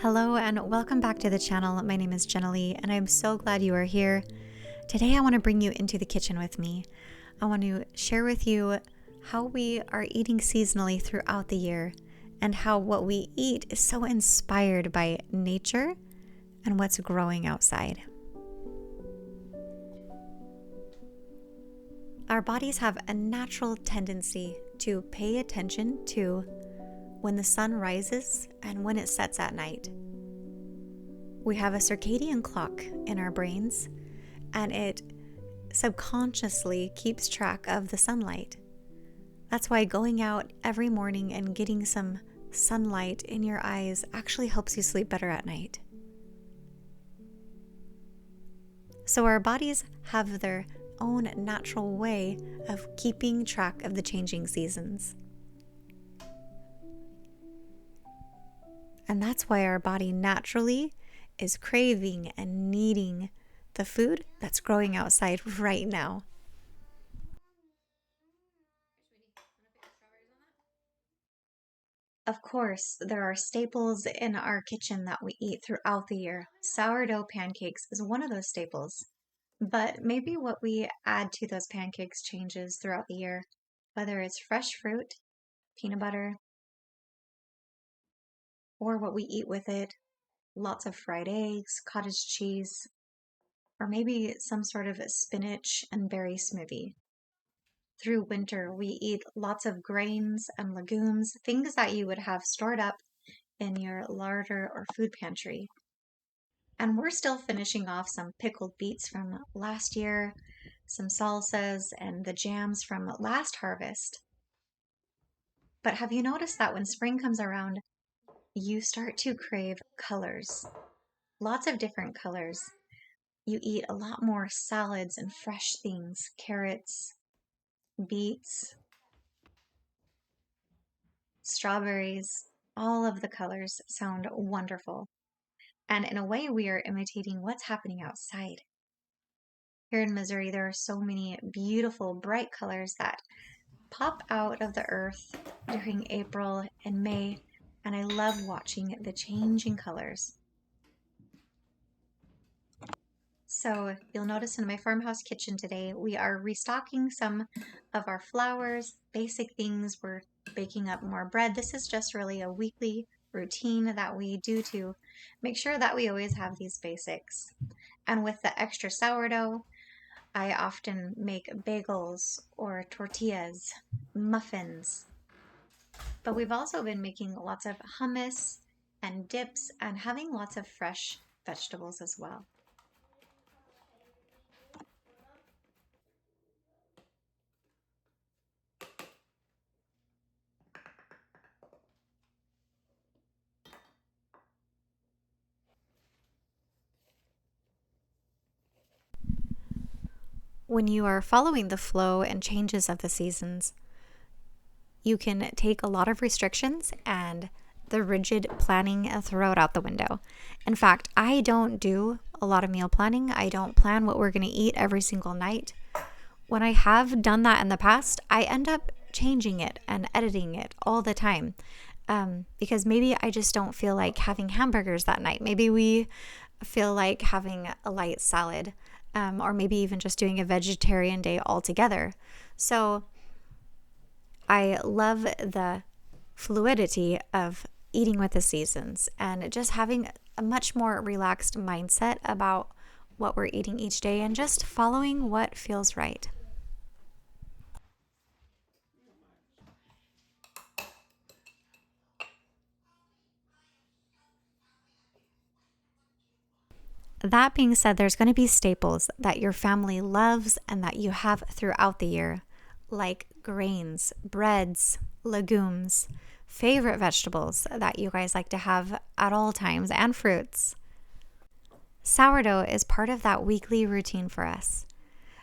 Hello and welcome back to the channel. My name is Jenna Lee and I'm so glad you are here. Today I want to bring you into the kitchen with me. I want to share with you how we are eating seasonally throughout the year and how what we eat is so inspired by nature and what's growing outside. Our bodies have a natural tendency to pay attention to when the sun rises and when it sets at night. We have a circadian clock in our brains, and it subconsciously keeps track of the sunlight. That's why going out every morning and getting some sunlight in your eyes actually helps you sleep better at night. So our bodies have their own natural way of keeping track of the changing seasons. And that's why our body naturally is craving and needing the food that's growing outside right now. Of course, there are staples in our kitchen that we eat throughout the year. Sourdough pancakes is one of those staples. But maybe what we add to those pancakes changes throughout the year, whether it's fresh fruit, peanut butter, or what we eat with it, lots of fried eggs, cottage cheese, or maybe some sort of spinach and berry smoothie. Through winter, we eat lots of grains and legumes, things that you would have stored up in your larder or food pantry. And we're still finishing off some pickled beets from last year, some salsas, and the jams from last harvest. But have you noticed that when spring comes around, you start to crave colors? Lots of different colors. You eat a lot more salads and fresh things, carrots, beets, strawberries. All of the colors sound wonderful. And in a way, we are imitating what's happening outside. Here in Missouri, there are so many beautiful, bright colors that pop out of the earth during April and May, and I love watching the changing colors. So you'll notice in my farmhouse kitchen today, we are restocking some of our flours, basic things. We're baking up more bread. This is just really a weekly routine that we do to make sure that we always have these basics. And with the extra sourdough, I often make bagels or tortillas, muffins. But we've also been making lots of hummus and dips and having lots of fresh vegetables as well. When you are following the flow and changes of the seasons, you can take a lot of restrictions and the rigid planning and throw it out the window. In fact, I don't do a lot of meal planning. I don't plan what we're going to eat every single night. When I have done that in the past, I end up changing it and editing it all the time because maybe I just don't feel like having hamburgers that night. Maybe we feel like having a light salad. Or maybe even just doing a vegetarian day altogether. So I love the fluidity of eating with the seasons and just having a much more relaxed mindset about what we're eating each day and just following what feels right. That being said, there's going to be staples that your family loves and that you have throughout the year, like grains, breads, legumes, favorite vegetables that you guys like to have at all times, and fruits. Sourdough is part of that weekly routine for us.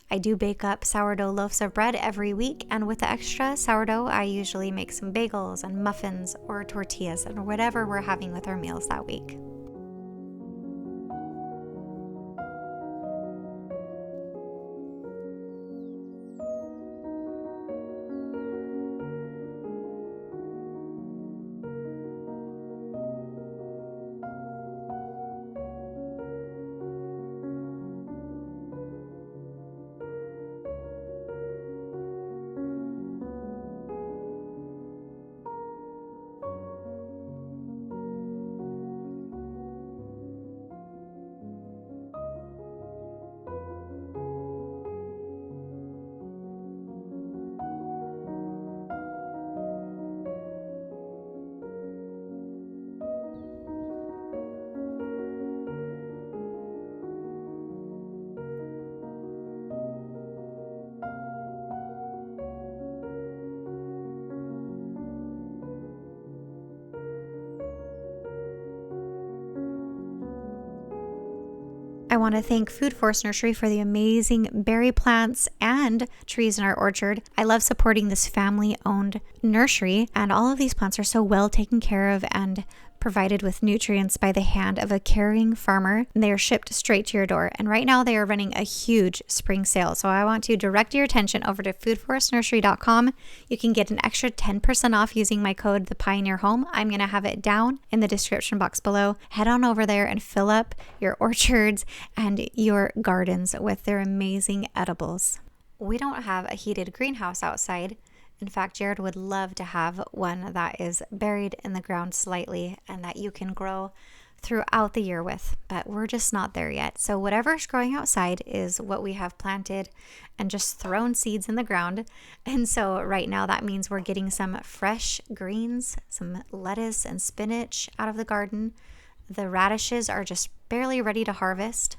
I do bake up sourdough loaves of bread every week, and with the extra sourdough, I usually make some bagels and muffins or tortillas and whatever we're having with our meals that week. want to thank Food Force Nursery for the amazing berry plants and trees in our orchard. I love supporting this family-owned nursery, and all of these plants are so well taken care of and provided with nutrients by the hand of a caring farmer, and they are shipped straight to your door. And right now they are running a huge spring sale, so I want to direct your attention over to foodforestnursery.com. You can get an extra 10% off using my code ThePioneerHome. I'm going to have it down in the description box below. Head on over there and fill up your orchards and your gardens with their amazing edibles. We don't have a heated greenhouse outside. In fact, Jared would love to have one that is buried in the ground slightly and that you can grow throughout the year with, but we're just not there yet. So whatever's growing outside is what we have planted and just thrown seeds in the ground. And so right now that means we're getting some fresh greens, some lettuce and spinach out of the garden. The radishes are just barely ready to harvest.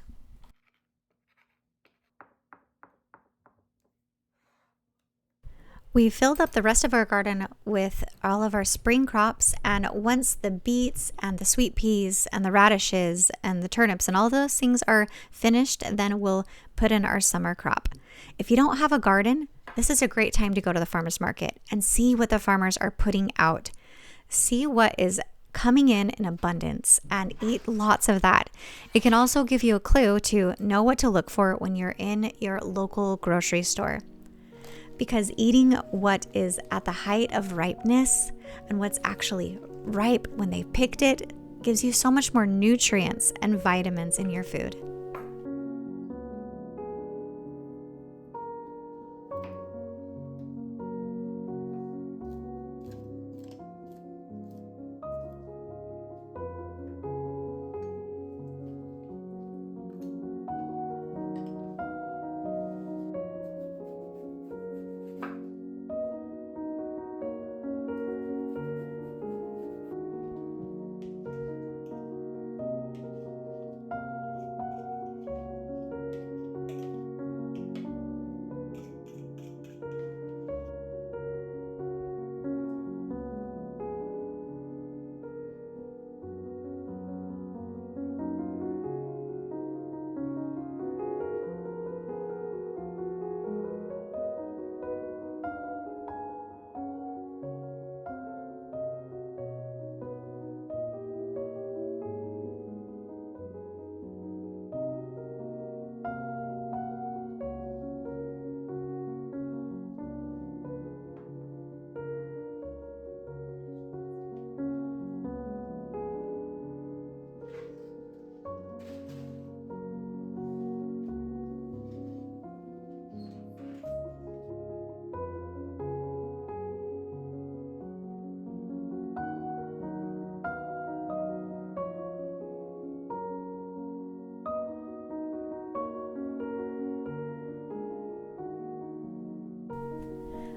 We filled up the rest of our garden with all of our spring crops, and once the beets and the sweet peas and the radishes and the turnips and all those things are finished, then we'll put in our summer crop. If you don't have a garden, this is a great time to go to the farmer's market and see what the farmers are putting out. See what is coming in abundance and eat lots of that. It can also give you a clue to know what to look for when you're in your local grocery store. Because eating what is at the height of ripeness and what's actually ripe when they picked it gives you so much more nutrients and vitamins in your food.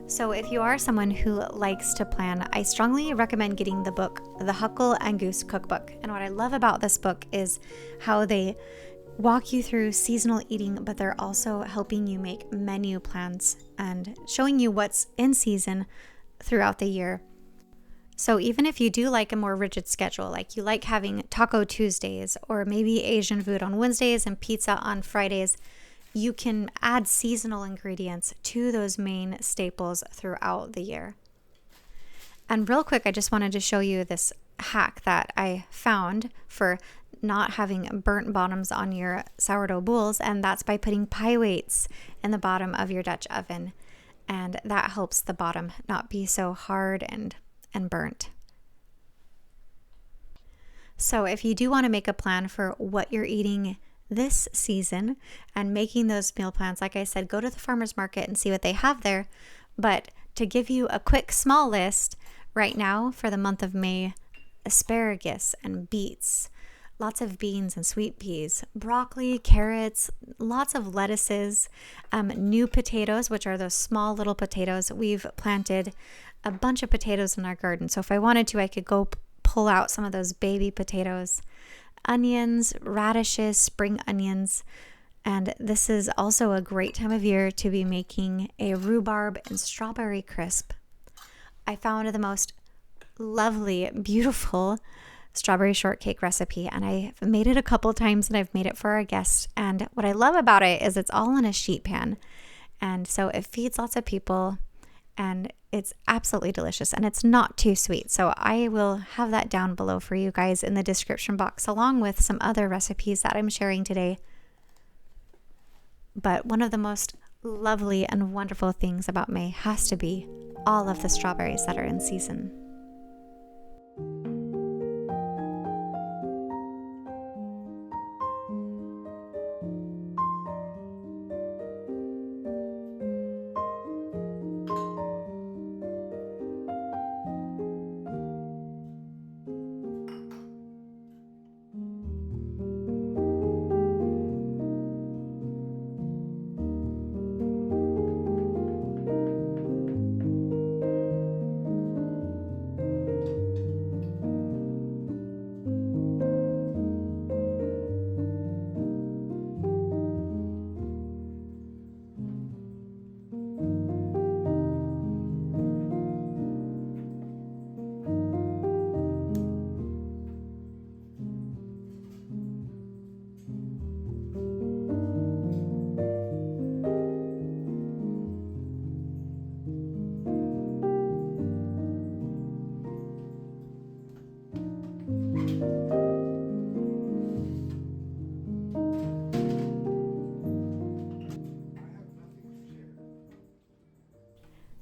So if you are someone who likes to plan, I strongly recommend getting the book, The Huckle and Goose Cookbook. And what I love about this book is how they walk you through seasonal eating, but they're also helping you make menu plans and showing you what's in season throughout the year. So even if you do like a more rigid schedule, like you like having Taco Tuesdays or maybe Asian food on Wednesdays and pizza on Fridays, you can add seasonal ingredients to those main staples throughout the year. And real quick, I just wanted to show you this hack that I found for not having burnt bottoms on your sourdough bowls, and that's by putting pie weights in the bottom of your Dutch oven. And that helps the bottom not be so hard and burnt. So if you do want to make a plan for what you're eating this season and making those meal plans, like I said, go to the farmer's market and see what they have there. But to give you a quick small list right now for the month of May, asparagus and beets, lots of beans and sweet peas, broccoli, carrots, lots of lettuces, new potatoes, which are those small little potatoes. We've planted a bunch of potatoes in our garden, so if I wanted to, I could go pull out some of those baby potatoes. Onions, radishes, spring onions, and this is also a great time of year to be making a rhubarb and strawberry crisp. I found the most lovely, beautiful strawberry shortcake recipe, and I've made it a couple times, and I've made it for our guests. And what I love about it is it's all in a sheet pan, and so it feeds lots of people, and it's absolutely delicious, and it's not too sweet. So I will have that down below for you guys in the description box, along with some other recipes that I'm sharing today. But one of the most lovely and wonderful things about May has to be all of the strawberries that are in season.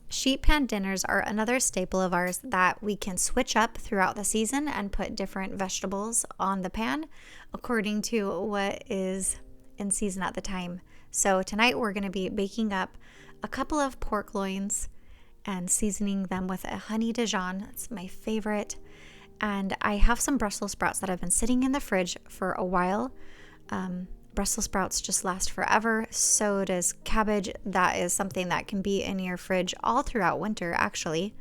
Sheet pan dinners are another staple of ours that we can switch up throughout the season and put different vegetables on the pan according to what is in season at the time. So tonight we're going to be baking up a couple of pork loins and seasoning them with a honey Dijon. It's my favorite. And I have some Brussels sprouts that have been sitting in the fridge for a while. Brussels sprouts just last forever. So does cabbage. That is something that can be in your fridge all throughout winter, actually.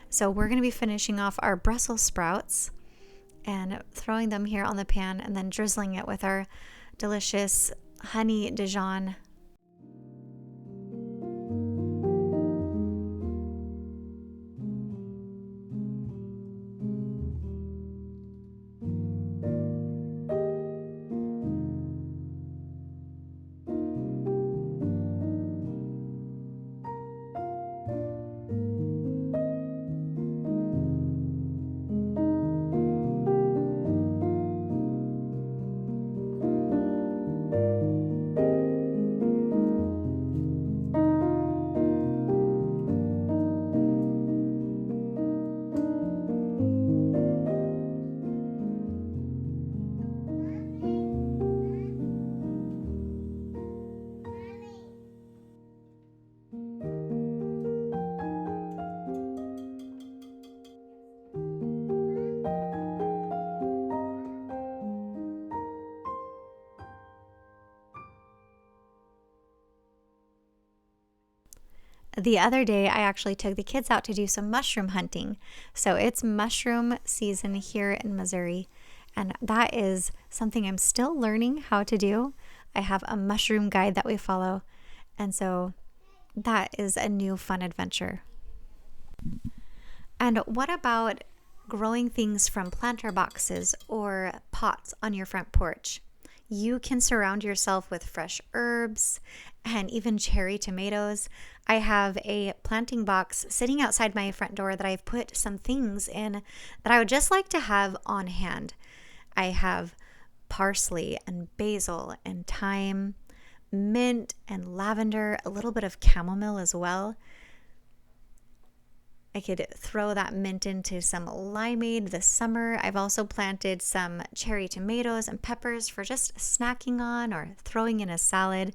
So we're going to be finishing off our Brussels sprouts and throwing them here on the pan and then drizzling it with our delicious honey Dijon. The other day, I actually took the kids out to do some mushroom hunting. So it's mushroom season here in Missouri, and that is something I'm still learning how to do. I have a mushroom guide that we follow, and so that is a new fun adventure. And what about growing things from planter boxes or pots on your front porch? You can surround yourself with fresh herbs and even cherry tomatoes. I have a planting box sitting outside my front door that I've put some things in that I would just like to have on hand. I have parsley and basil and thyme, mint and lavender, a little bit of chamomile as well. I could throw that mint into some limeade this summer. I've also planted some cherry tomatoes and peppers for just snacking on or throwing in a salad.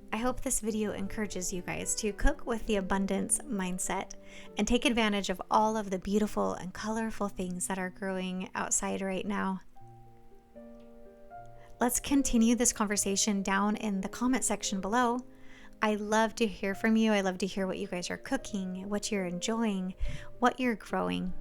I hope this video encourages you guys to cook with the abundance mindset and take advantage of all of the beautiful and colorful things that are growing outside right now. Let's continue this conversation down in the comment section below. I love to hear from you. I love to hear what you guys are cooking, what you're enjoying, what you're growing.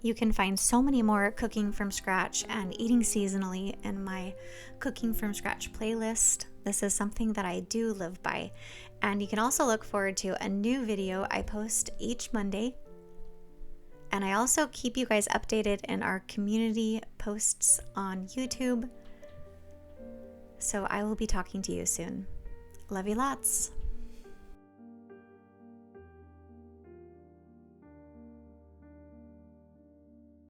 You can find so many more cooking from scratch and eating seasonally in my cooking from scratch playlist. This is something that I do live by. And you can also look forward to a new video I post each Monday. And I also keep you guys updated in our community posts on YouTube. So I will be talking to you soon. Love you lots.